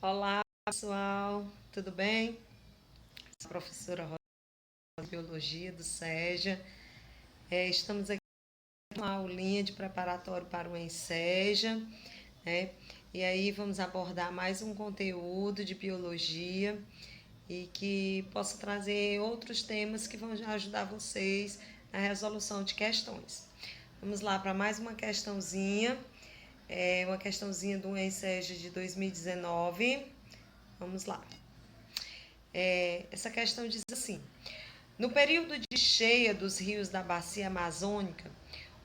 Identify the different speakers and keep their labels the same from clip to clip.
Speaker 1: Olá, pessoal, tudo bem? Sou a professora Rosa de Biologia do SEJA. Estamos aqui com uma aulinha de preparatório para o ENSEJA, né? E aí vamos abordar mais um conteúdo de biologia e que possa trazer outros temas que vão ajudar vocês na resolução de questões. Vamos lá para mais uma questãozinha, uma questãozinha do ENSEJA de 2019. Vamos lá. Essa questão diz assim: no período de cheia dos rios da bacia amazônica,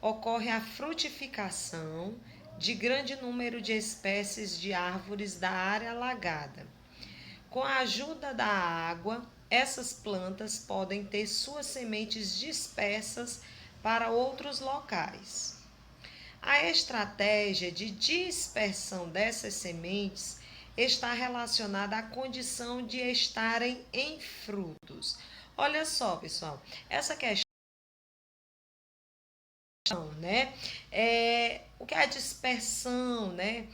Speaker 1: ocorre a frutificação de grande número de espécies de árvores da área alagada. Com a ajuda da água, essas plantas podem ter suas sementes dispersas para outros locais. A estratégia de dispersão dessas sementes está relacionada à condição de estarem em frutos. Olha só, pessoal, essa questão, né? O que é a dispersão, né?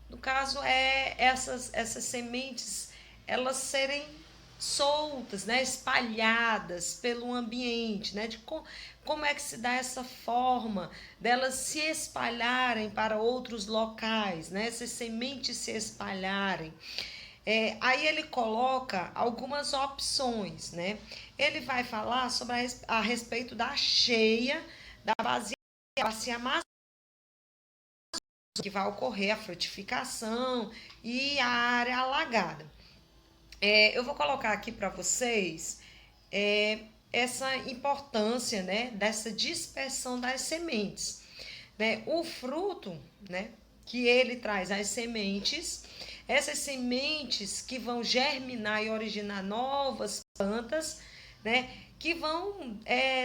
Speaker 1: No caso, essas sementes elas serem soltas, né, espalhadas pelo ambiente, né, como é que se dá essa forma delas se espalharem para outros locais, né, essas sementes se espalharem. Aí ele coloca algumas opções, né? Ele vai falar sobre a respeito da cheia da bacia amazônica, que vai ocorrer a frutificação e a área alagada. Eu vou colocar aqui para vocês essa importância, né, dessa dispersão das sementes. Né? O fruto, né, que ele traz as sementes, essas sementes que vão germinar e originar novas plantas, né, que vão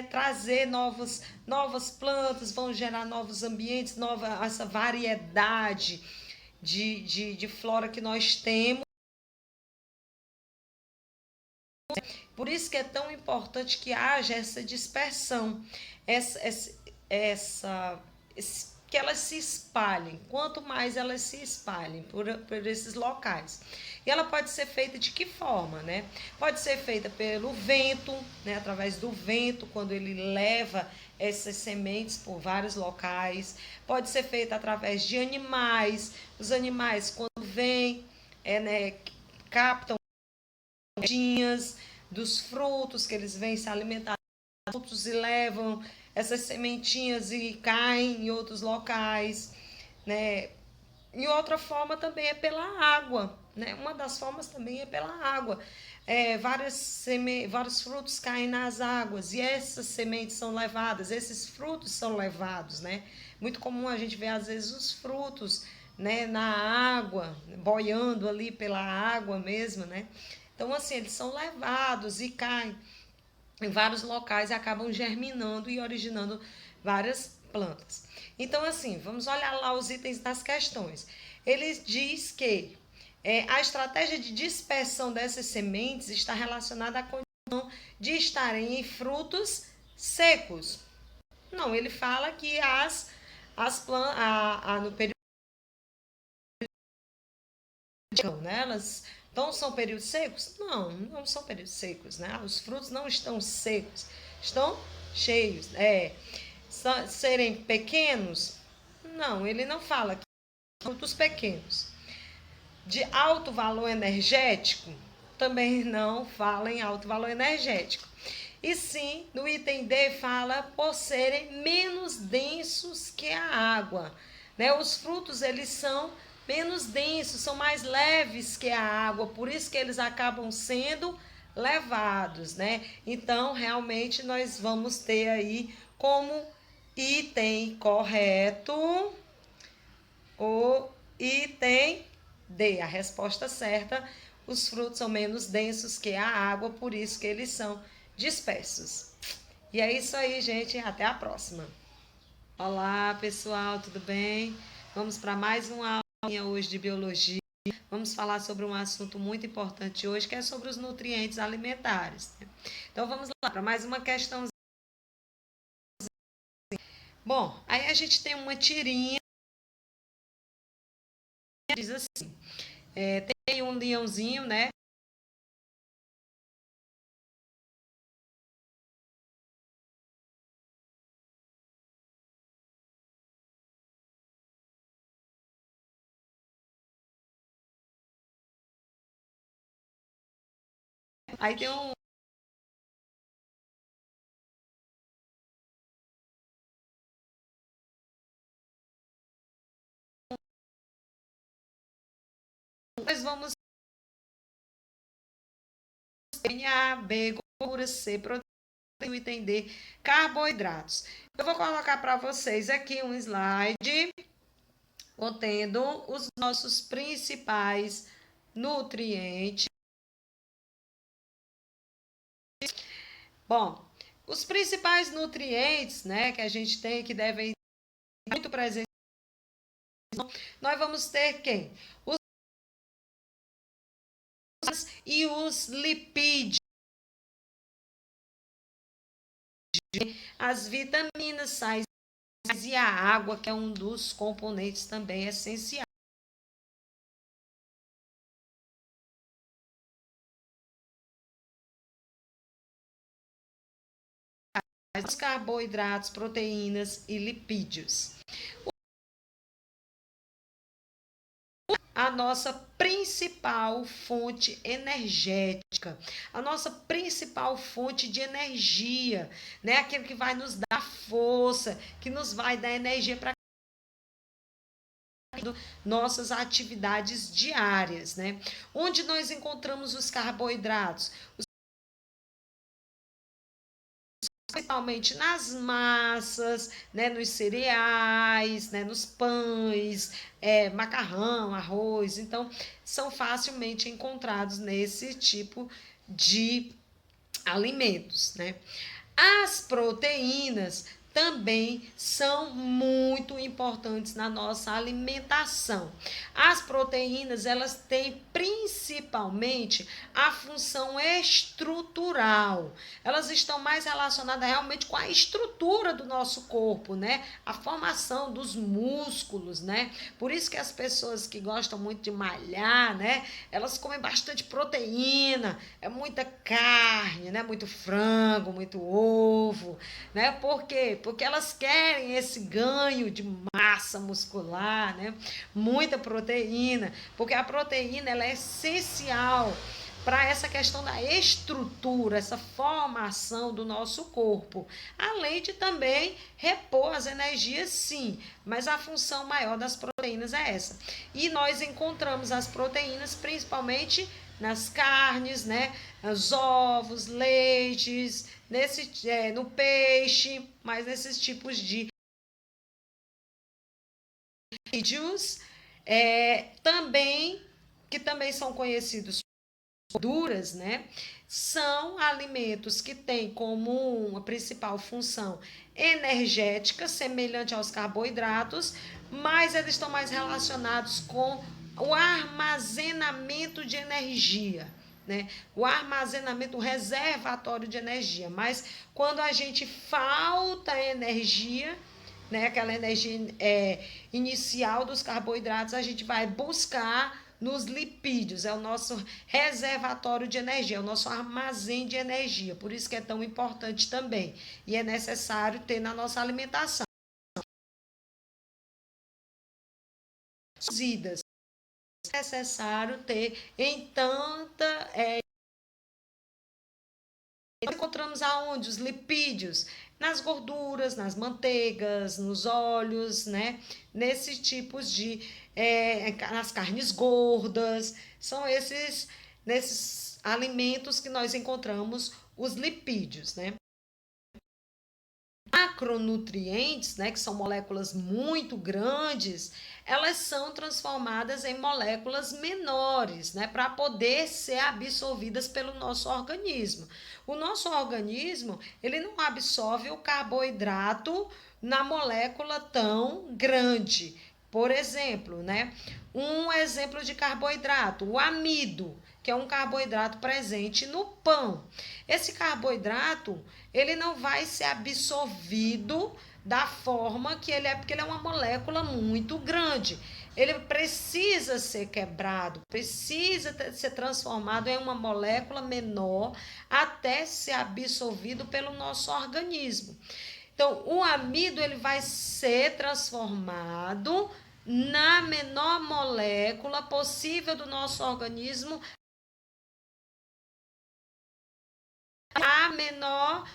Speaker 1: trazer novas plantas, vão gerar novos ambientes, essa variedade de flora que nós temos. Por isso que é tão importante que haja essa dispersão, essa, que elas se espalhem. Quanto mais elas se espalhem por esses locais. E ela pode ser feita de que forma, né? Pode ser feita pelo vento, né? Através do vento, quando ele leva essas sementes por vários locais. Pode ser feita através de animais. Os animais, quando vêm, né, captam dos frutos que eles vêm se alimentar dos frutos e levam essas sementinhas e caem em outros locais, né? E outra forma também é pela água, né? Uma das formas também é pela água. Vários frutos caem nas águas e essas sementes são levadas, esses frutos são levados, né? Muito comum a gente ver às vezes os frutos, né, na água, boiando ali pela água mesmo, né? Então, assim, eles são levados e caem em vários locais e acabam germinando e originando várias plantas. Então, assim, vamos olhar lá os itens das questões. Ele diz que a estratégia de dispersão dessas sementes está relacionada à condição de estarem em frutos secos. Não, ele fala que as plantas, no período, né, elas então são períodos secos? Não, não são períodos secos, né? Os frutos não estão secos, estão cheios. Serem pequenos? Não, ele não fala que são frutos pequenos. De alto valor energético? Também não fala em alto valor energético. E sim, no item D fala por serem menos densos que a água. Né? Os frutos, eles são menos densos, são mais leves que a água, por isso que eles acabam sendo levados, né? Então, realmente, nós vamos ter aí como item correto o item D, a resposta certa. Os frutos são menos densos que a água, por isso que eles são dispersos. E é isso aí, gente. Até a próxima. Olá, pessoal, tudo bem? Vamos para mais uma aula hoje de biologia. Vamos falar sobre um assunto muito importante hoje, que é sobre os nutrientes alimentares. Então, vamos lá para mais uma questão. Bom, aí a gente tem uma tirinha que diz assim: Tem um leãozinho, né? Aí tem um. Nós vamos ter A, B, gordura, C, proteína e D, carboidratos. Eu vou colocar para vocês aqui um slide contendo os nossos principais nutrientes. Bom, os principais nutrientes, né, que a gente tem que devem estar muito presentes, nós vamos ter quem? E os lipídios, as vitaminas, sais e a água, que é um dos componentes também essenciais. Os carboidratos, proteínas e lipídios. A nossa principal fonte energética, a nossa principal fonte de energia, né? Aquilo que vai nos dar força, que nos vai dar energia para nossas atividades diárias, né? Onde nós encontramos os carboidratos? Principalmente nas massas, né, nos cereais, né, nos pães, macarrão, arroz. Então, são facilmente encontrados nesse tipo de alimentos, né? As proteínas também são muito importantes na nossa alimentação. As proteínas, elas têm principalmente a função estrutural. Elas estão mais relacionadas realmente com a estrutura do nosso corpo, né? A formação dos músculos, né? Por isso que as pessoas que gostam muito de malhar, né? Elas comem bastante proteína, é muita carne, né? Muito frango, muito ovo, né? Por quê? Porque elas querem esse ganho de massa muscular, né? Muita proteína, porque a proteína ela é essencial para essa questão da estrutura, essa formação do nosso corpo. Além de também repor as energias, sim, mas a função maior das proteínas é essa. E nós encontramos as proteínas principalmente nas carnes, né? Os ovos, leites, no peixe, mas nesses tipos de vídeos, também que também são conhecidos gorduras, né? São alimentos que têm como uma principal função energética, semelhante aos carboidratos, mas eles estão mais relacionados com o armazenamento de energia. Né? O armazenamento, o reservatório de energia. Mas quando a gente falta energia, né, aquela energia inicial dos carboidratos, a gente vai buscar nos lipídios, é o nosso reservatório de energia, é o nosso armazém de energia, por isso que é tão importante também, e é necessário ter na nossa alimentação. Cozidas, é necessário ter em tanta... encontramos aonde? Os lipídios, nas gorduras, nas manteigas, nos óleos, né? Nesses tipos de... nas carnes gordas, são nesses alimentos que nós encontramos os lipídios, né? Macronutrientes, né, que são moléculas muito grandes, elas são transformadas em moléculas menores, né, para poder ser absorvidas pelo nosso organismo. O nosso organismo, ele não absorve o carboidrato na molécula tão grande. Por exemplo, né, um exemplo de carboidrato, o amido, que é um carboidrato presente no pão. Esse carboidrato, ele não vai ser absorvido da forma que ele é, porque ele é uma molécula muito grande. ele precisa ser quebrado, precisa ser transformado em uma molécula menor até ser absorvido pelo nosso organismo. Então, o amido ele vai ser transformado na menor molécula possível do nosso organismo, a menor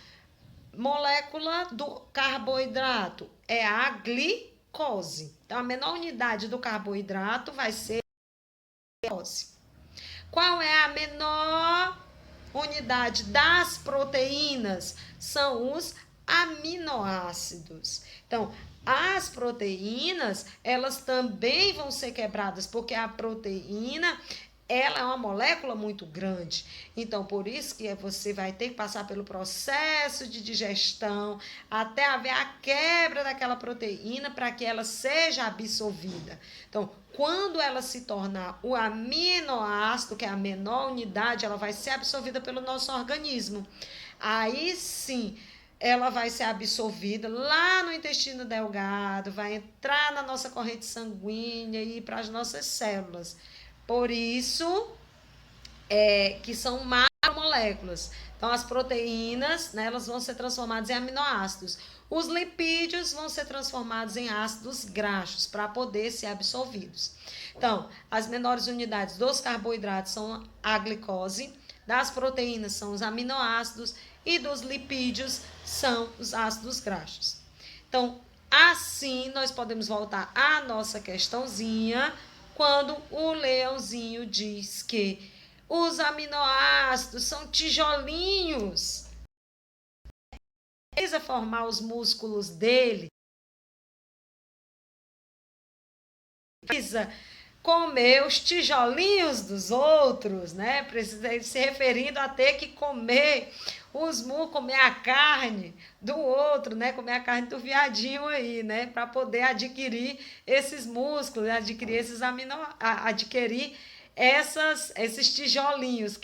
Speaker 1: molécula do carboidrato é a glicose. Então, a menor unidade do carboidrato vai ser a glicose. Qual é a menor unidade das proteínas? São os aminoácidos. Então, as proteínas, elas também vão ser quebradas, porque a proteína, ela é uma molécula muito grande. Então, por isso que você vai ter que passar pelo processo de digestão até haver a quebra daquela proteína para que ela seja absorvida. Então, quando ela se tornar o aminoácido, que é a menor unidade, ela vai ser absorvida pelo nosso organismo. Aí sim, ela vai ser absorvida lá no intestino delgado, vai entrar na nossa corrente sanguínea e ir para as nossas células. Por isso que são macromoléculas. Então, as proteínas, né, elas vão ser transformadas em aminoácidos. Os lipídios vão ser transformados em ácidos graxos para poder ser absorvidos. Então, as menores unidades dos carboidratos são a glicose, das proteínas são os aminoácidos e dos lipídios são os ácidos graxos. Então, assim nós podemos voltar à nossa questãozinha quando o leãozinho diz que os aminoácidos são tijolinhos. Precisa formar os músculos dele. Precisa comer os tijolinhos dos outros, né? Precisa se referindo a ter que comer comer a carne do outro, né? Comer a carne do viadinho aí, né? Para poder adquirir esses músculos, adquirir esses tijolinhos.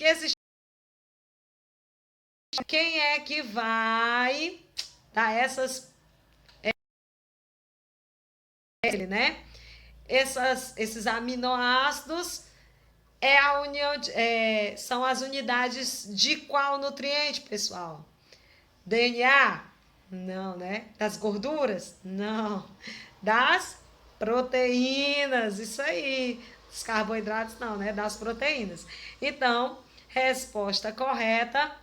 Speaker 1: Quem é que vai dar né? Esses aminoácidos são as unidades de qual nutriente, pessoal? DNA? Não, né? Das gorduras? Não. Das proteínas, isso aí. Os carboidratos não, né? Das proteínas. Então, resposta correta,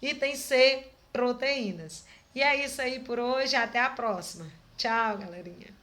Speaker 1: item C, proteínas. E é isso aí por hoje, até a próxima. Tchau, galerinha.